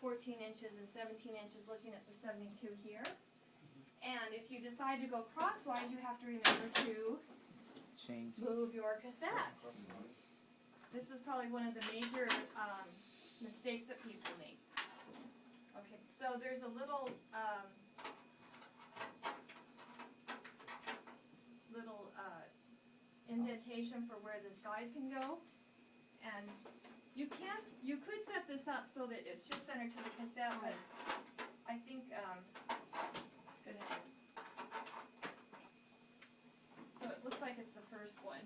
14 inches and 17 inches looking at the 72 here. And if you decide to go crosswise, you have to remember to Change. move your cassette. This is probably one of the major mistakes that people make. Okay, so there's a little indentation for where this guide can go, and you could set this up so that it's just centered to the cassette, but I think good heavens. So it looks like it's the first one.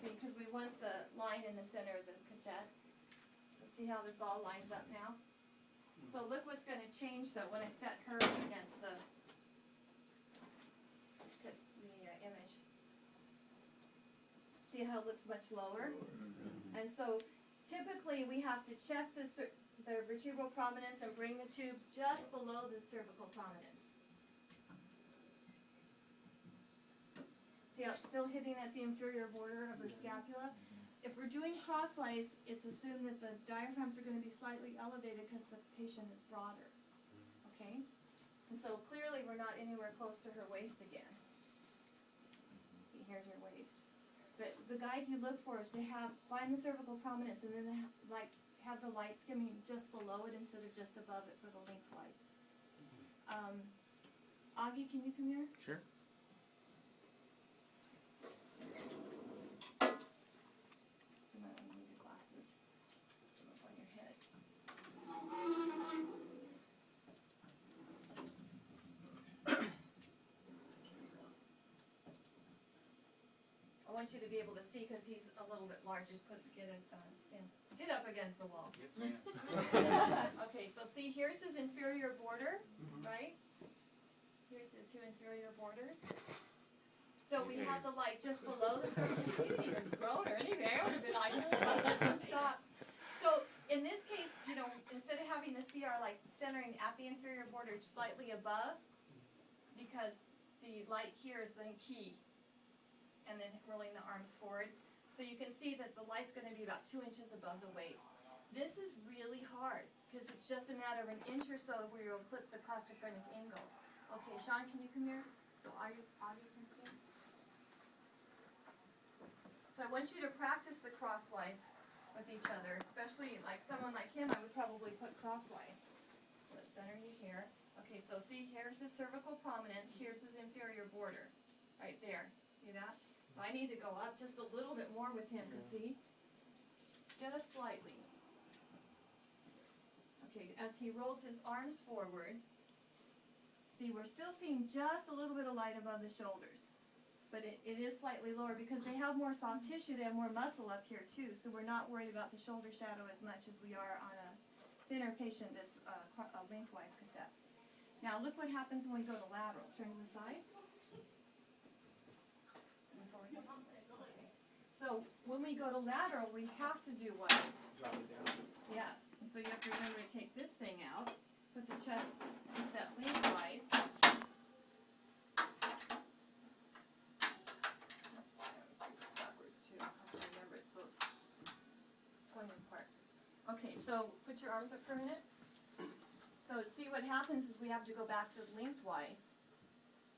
See, because we want the line in the center of the cassette. So see how this all lines up now? So look what's going to change though when I set her against the image. See how it looks much lower? And so typically we have to check the vertebral prominence and bring the tube just below the cervical prominence. See how it's still hitting at the inferior border of her scapula? If we're doing crosswise, it's assumed that the diaphragms are going to be slightly elevated because the patient is broader. Okay? And so clearly we're not anywhere close to her waist again. See, here's her waist. But the guide you look for is to find the cervical prominence and then have the light skimming just below it instead of just above it for the lengthwise. Augie, can you come here? Sure. You might want to move your glasses. Come up on your head. I want you to be able to see because he's a little bit large. Just get up against the wall. Yes, ma'am. Okay, so see, here's his inferior border, right? Here's the two inferior borders. So we have the light just below the surface. He didn't even groan or anything. I would have been like, oh, stop. So in this case, instead of having the CR like centering at the inferior border slightly above, because the light here is the key, and then rolling the arms forward. So you can see that the light's going to be about 2 inches above the waist. This is really hard because it's just a matter of an inch or so where you'll put the costophrenic angle. Okay, Sean, can you come here? So you can see. So I want you to practice the crosswise with each other, especially like someone like him, I would probably put crosswise. Let's center you here. Okay, so see, here's his cervical prominence, here's his inferior border, right there. See that? So I need to go up just a little bit more with him to see, just slightly. Okay, as he rolls his arms forward, see, we're still seeing just a little bit of light above the shoulders. But it is slightly lower because they have more soft tissue, they have more muscle up here too, so we're not worried about the shoulder shadow as much as we are on a thinner patient that's a lengthwise cassette. Now look what happens when we go to lateral. Turn to the side. Okay. So when we go to lateral, we have to do what? Drop it down. Yes. And so you have to remember to take this thing out, put the chest cassette lengthwise. Okay, so put your arms up for a minute. So see what happens is we have to go back to lengthwise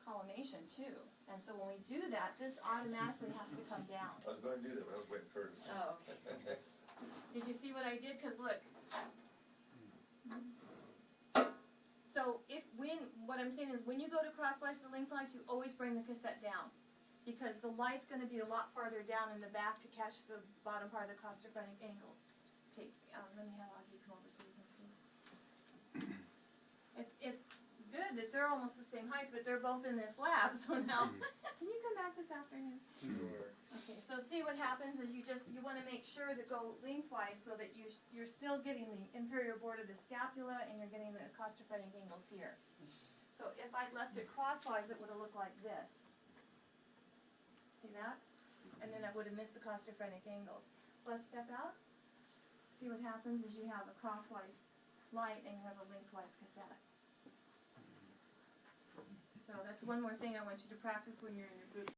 collimation too. And so when we do that, this automatically has to come down. I was going to do that, but I was waiting for her to. Oh, okay. Did you see what I did? Because look. So what I'm saying is when you go to crosswise to lengthwise, you always bring the cassette down. Because the light's going to be a lot farther down in the back to catch the bottom part of the costophrenic angles. Okay, let me have Augie come over so you can see. It's good that they're almost the same height, but they're both in this lab, so now, can you come back this afternoon? Sure. Okay, so see what happens is you want to make sure to go lengthwise so that you're still getting the inferior border of the scapula and you're getting the costophrenic angles here. So if I'd left it crosswise, it would have looked like this. See that? And then I would have missed the costophrenic angles. Let's step out. See what happens is you have a crosswise light and you have a lengthwise cassette. So that's one more thing I want you to practice when you're in your group.